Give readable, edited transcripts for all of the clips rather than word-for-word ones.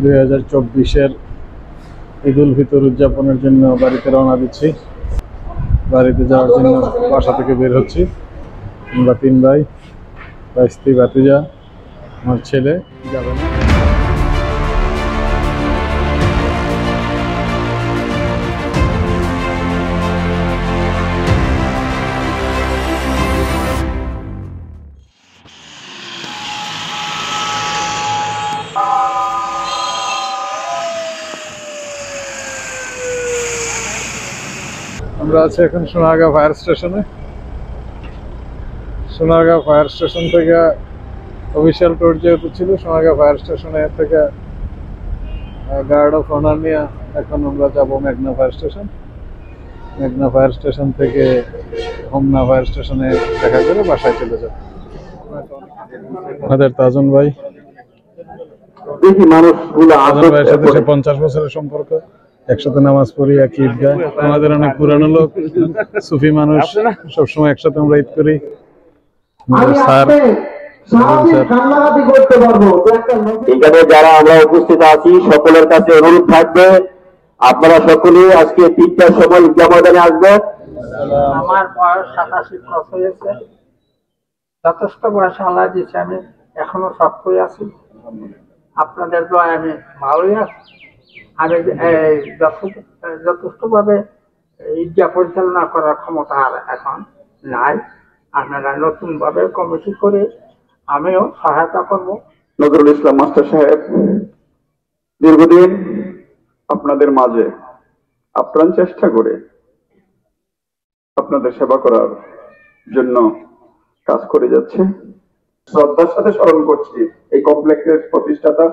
2024-এর ঈদ উল ফিতর উদযাপনের জন্য বাড়িতে রওনা দিচ্ছি। বাড়িতে যাওয়ার জন্য বাসা থেকে বের হচ্ছি। আমরা 3 ভাই, স্ত্রী, ভাতিজা, আমার ছেলে যাবে না। আমরা আছি এখন সোনারগাঁও ফায়ার স্টেশনে। সোনারগাঁও ফায়ার স্টেশন থেকে অফিসিয়াল ট্যুর যেহেতু ছিল, সোনারগাঁও ফায়ার স্টেশনে থেকে গার্ড অফ অনার নিয়ে এখন আমরা যাবো মেঘনা ফায়ার স্টেশন। মেঘনা ফায়ার স্টেশন থেকে হোমনা ফায়ার স্টেশনে দেখা করে বাসায় চলে যাব। আমাদের তাজন ভাই, তাজন ভাইয়ের সাথে 50 বছরের সম্পর্ক, একসাথে নামাজ পড়ি এক ঈদগাহ। আমাদের অনেক পুরানো লোক, সুফি মানুষ, সবসময় একসাথে আমরা ঈদ করি। এখানে যারা আমরা উপস্থিত আছি সকলের কাছে অনুরোধ থাকবে, আপনারা সকলে আজকে 3টার সময় ঈদগাহ ময়দানে আসবেন। আমার বয়স 87 ক্রস হয়েছে, যথেষ্ট বয়স আল্লাহ দিয়েছে, আমি এখনো শক্তই আছি। আপনাদের দোয়ায় আমি ভালোই আছি। আমি যথেষ্টভাবে ঈদগাহ পরিচালনা করার ক্ষমতা আর এখন নাই। আপনারা নতুন ভাবে কমিটি করে আমিও সহায়তা করব। নজরুল ইসলাম মাস্টার সাহেব দীর্ঘদিন আপনাদের মাঝে আপ্রাণ চেষ্টা করে আপনাদের সেবা করার জন্য কাজ করে যাচ্ছে। শ্রদ্ধার সাথে স্মরণ করছি এই কমপ্লেক্সের প্রতিষ্ঠাতা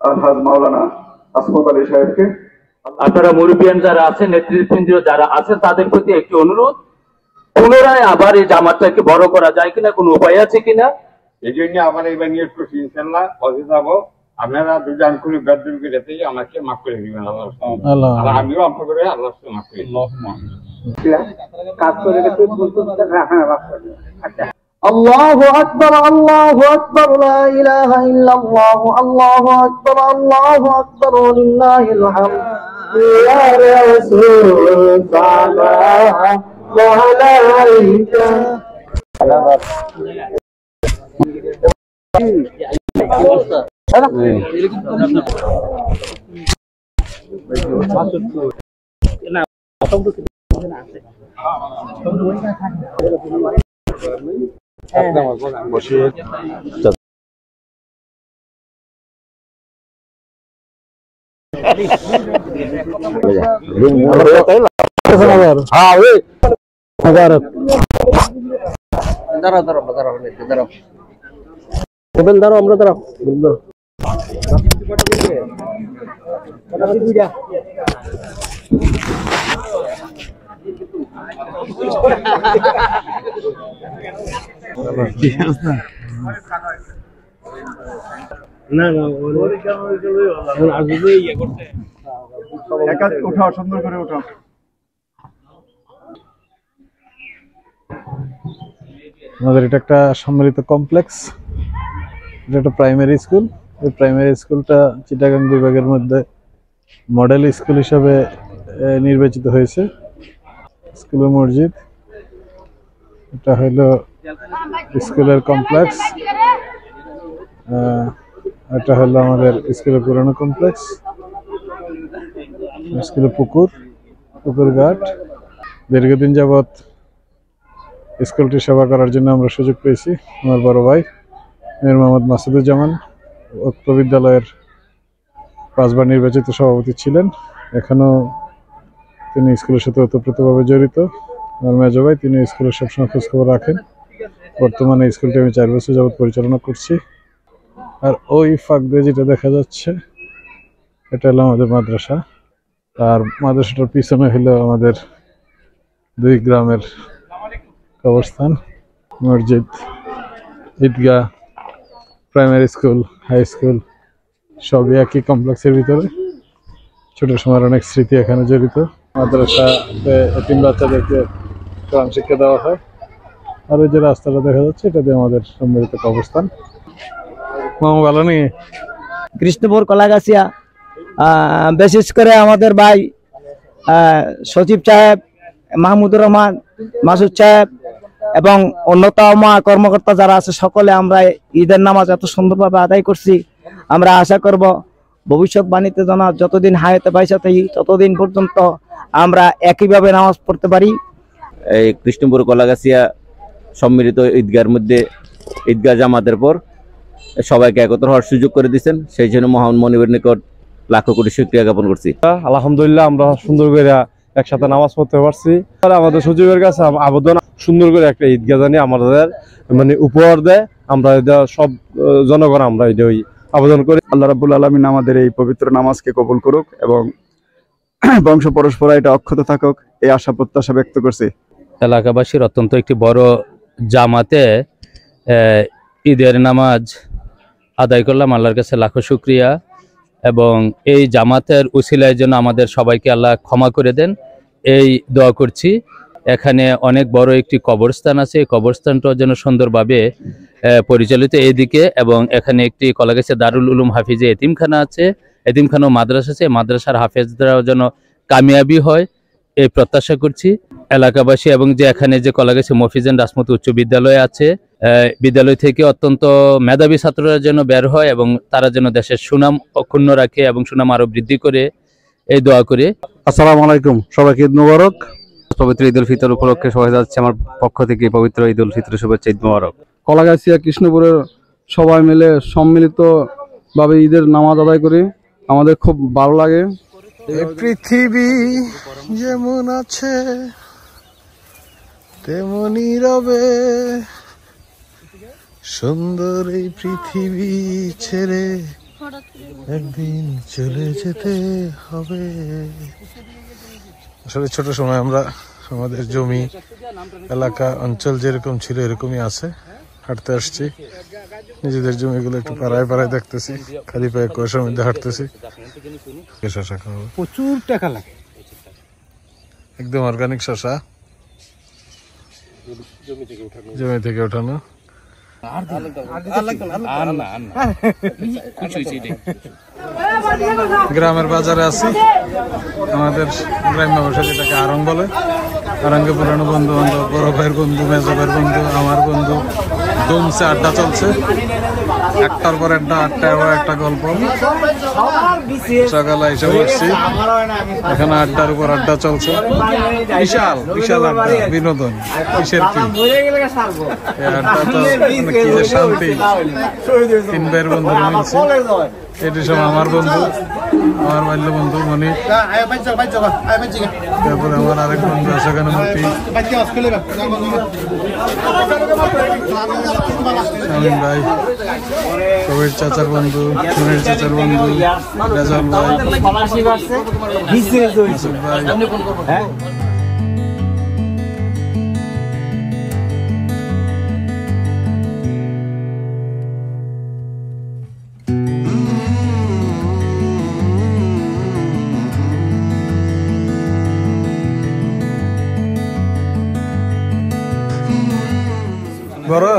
আলহাজ মাওলানা আসমত আলী সাহেবকে। আপনারা মুরব্বিয়ান যারা আছেন, নেতৃবৃন্দ যারা আছে, তাদের প্রতি একটি অনুরোধ, পুনরায় আবার এই জামাতটাকে বড় করা যায় কিনা, কোনো উপায় আছে কিনা। এই জন্য আমার এই বানিয়ে করছি, ইনশাল্লাহ পথে যাবো। আপনারা দুজন করে বেদবি করে আমাকে মাফ করে দিবেন আল্লাহ, আর আমিও আপনার করে আল্লাহ মাফ করে কাজ করে গেছে। الله أكبر الله أكبر لا إله إلا الله الله أكبر الله أكبر ولله الحمد يا رسول سلام عليك. উঠাও, সুন্দর করে উঠাও। আমাদের এটা একটা সম্মিলিত কমপ্লেক্স, এটা একটা প্রাইমারি স্কুল। এই প্রাইমারি স্কুলটা চিটাগাং বিভাগের মধ্যে মডেল স্কুল হিসাবে নির্বাচিত হয়েছে। স্কুলের মসজিদ, এটা হলো স্কুলের কমপ্লেক্স, এটা হলো আমাদের স্কুলের পুরানো কমপ্লেক্স। স্কুলের পুকুর ঘাট। দীর্ঘদিন যাবৎ স্কুলটি সেবা করার জন্য আমরা সুযোগ পেয়েছি। আমার বড় ভাই মীর মোহাম্মদ মাসুদুজ্জামান উক্ত বিদ্যালয়ের 5 বার নির্বাচিত সভাপতি ছিলেন। এখনও তিনি স্কুলের সাথে ওতপ্রোতভাবে জড়িত। আমার মেজো ভাই, তিনি স্কুলের সবসময় খোঁজখবর রাখেন। বর্তমানে স্কুলটি আমি 4 বছর যাবৎ পরিচালনা করছি। আর ওই ফাঁক দিয়ে যেটা দেখা যাচ্ছে, এটা হলো আমাদের মাদ্রাসা। আর মাদ্রাসাটার পিছনে হলো আমাদের 2 গ্রামের কবরস্থান, মসজিদ, ঈদগাহ, প্রাইমারি স্কুল, হাই স্কুল সবই একই কমপ্লেক্সের ভিতরে। ছোট সময়ের অনেক স্মৃতি এখানে জড়িত। মাদ্রাসাতে এতিম বাচ্চাদেরকে কোরআন শিক্ষা দেওয়া হয়। আর ওই যে রাস্তাটা দেখা যাচ্ছে, এটা দিয়ে আমাদের সম্মিলিত কবরস্থান। মামা ভালো নেই? কৃষ্ণপুর কলাগাছিয়া। বিশেষ করে আমাদের ভাই সচিব সাহেব, মাহমুদুর রহমান, মাসুদ সাহেব এবং অন্যতম কর্মকর্তা যারা আছে সকলে আমরা ঈদের নামাজ এত সুন্দরভাবে আদায় করছি। আমরা আশা করব ভবিষ্যৎবাণীতে যেন যতদিন হায়াতে পয়সা থাকি ততদিন পর্যন্ত আমরা একইভাবে নামাজ পড়তে পারি। এই কৃষ্ণপুর কলাগাছিয়া সম্মিলিত ঈদগাহের মধ্যে ঈদগাহ জামাতের পর সবাইকে একত্র হওয়ার সুযোগ করে দিচ্ছেন, সেই জন্য মহান মনিবের নিকট লাখো কোটি শুকরিয়া জ্ঞাপন করছি। আলহামদুলিল্লাহ আমরা সুন্দর করে একসাথে নামাজ পড়তে পারছি। আমাদের সচিবের কাছে আবেদন, সুন্দর করে একটা ঈদগাহ জানি আমাদের মানে উপহার দেয়, আমরা এটা সব জনগণ আমরা এটাই আবেদন করি। আল্লাহ রাব্বুল আলামিন আমাদের এই পবিত্র নামাজকে কবুল করুক এবং বংশ পরস্পরা এটা অক্ষত থাকুক, এই আশা প্রত্যাশা ব্যক্ত করছি। এলাকাবাসীর অত্যন্ত একটি বড় জামাতে ঈদের নামাজ আদায় করলাম, আল্লাহর কাছে লাখো শুকরিয়া। এবং এই জামাতের উসিলার জন্য আমাদের সবাইকে আল্লাহ ক্ষমা করে দেন এই দোয়া করছি। এখানে অনেক বড় একটি কবরস্থান আছে, এই কবরস্থানটাও যেন সুন্দরভাবে পরিচালিত এদিকে, এবং এখানে একটি কলাগাছিয়া দারুল উলুম হাফিজে এতিমখানা আছে, এতিমখানা ও মাদ্রাসা আছে, মাদ্রাসার হাফেজরাও যেন কামিয়াবি হয় এই প্রত্যাশা করছি। এলাকাবাসী এবং যে এখানে যে কলাগাছিয়া মফিজান রাসমতি উচ্চ বিদ্যালয় আছে, বিদ্যালয় থেকে অত্যন্ত মেধাবী ছাত্ররা যেন বের হয় এবং তারা যেন দেশের সুনাম অক্ষুণ্ণ রাখে এবং সুনাম আরো বৃদ্ধি করে, এই দোয়া করে। আসসালামু আলাইকুম, সবাইকে ঈদ মোবারক। পবিত্র ঈদ উল ফিতর উপলক্ষে সবাই যাচ্ছে আমার পক্ষ থেকে পবিত্র ঈদ উল ফিতর শুভেচ্ছা, ঈদ মোবারক। কলাগাছিয়া কৃষ্ণপুরের সবাই মিলে সম্মিলিতভাবে ঈদের নামাজ আদায় করি, আমাদের খুব ভালো লাগে। পৃথিবী যেমন আছে তেমনই রবে, সুন্দর এই পৃথিবী ছেড়ে একদিন চলে যেতে হবে। আসলে ছোট সময় আমরা আমাদের জমি এলাকা অঞ্চল যেরকম ছিল এরকমই আছে, হাঁটতে আসছি, নিজেদের জমিগুলো একটু পাড়ায় পাড়ায় দেখতেছি, খালি পায়ে কুয়াশার মধ্যে হাঁটতেছি। শশা খাবো, প্রচুর টাকা লাগে, একদম অর্গানিক শশা, জমি থেকে ওঠানো। গ্রামের বাজারে আছি, আমাদের গ্রাম্য ভাষা যেটাকে আরং বলে। আরঙ্গে পুরানো বন্ধু বান্ধব, বড় ভাইয়ের বন্ধু, মেজো ভাইয়ের বন্ধু, আমার বন্ধু, দমছে আড্ডা চলছে, একটার পর আড্ডায় আবার একটা গল্প। সকালে এসে বসছি, এখানে আড্ডার উপর আড্ডা চলছে, বিশাল বিশাল আড্ডা, বিনোদন। কিসের কি এই আড্ডা তো কি যে শান্তি। তিন ভাইয়ের বন্ধু মিলছে, এটি সব আমার বন্ধু, আমার বাল্য বন্ধু মনি, তারপরে আমার আরেক বন্ধু আছে এখানে মতি, শামীম ভাই, কবির চাচার বন্ধু, মনির চাচার বন্ধু, রেজাল ভাই, মাসুদ ভাই। বড়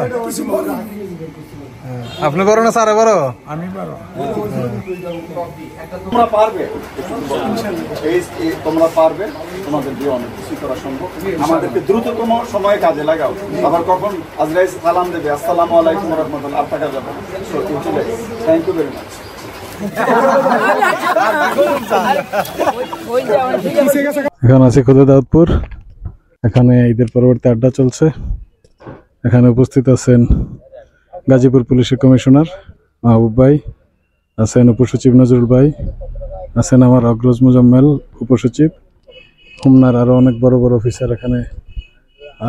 আপনি বড় না স্যার বড়? আমি বড়। তোমরা পারবে, তোমরা পারবে, তোমাদের দিয়ে অনেক কিছু করা সম্ভব। আমাদেরকে দ্রুততম সময়ে কাজে লাগাও। আবার কখন আজরাইল সালাম দেবে, আসসালামু আলাইকুম ওয়া রাহমাতুল্লাহ, আপনাকে যাবে। Thank you very much. এখন আছি খুদে দাউদপুর, এখানে ঈদের পরবর্তী আড্ডা চলছে। এখানে উপস্থিত আছেন গাজীপুর পুলিশের কমিশনার মাহবুব ভাই, আছেন উপসচিব নজরুল ভাই, আছেন আমার অগ্রজ মুজাম্মেল উপসচিব, খুলনার আরো অনেক বড় বড় অফিসার এখানে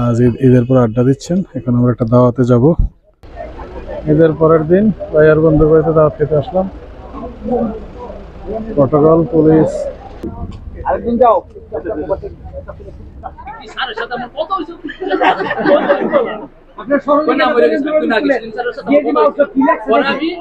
আজ ঈদের পর আড্ডা দিচ্ছেন। এখন আমরা একটা দাওয়াতে যাব, ঈদের পরের দিন ভাইয়ার বন্ধুর বাড়িতে দাওয়াত খেতে আসলাম। প্রটোকল পুলিশ আরেকদিন যাও। আপনার স্মরণ দিয়ে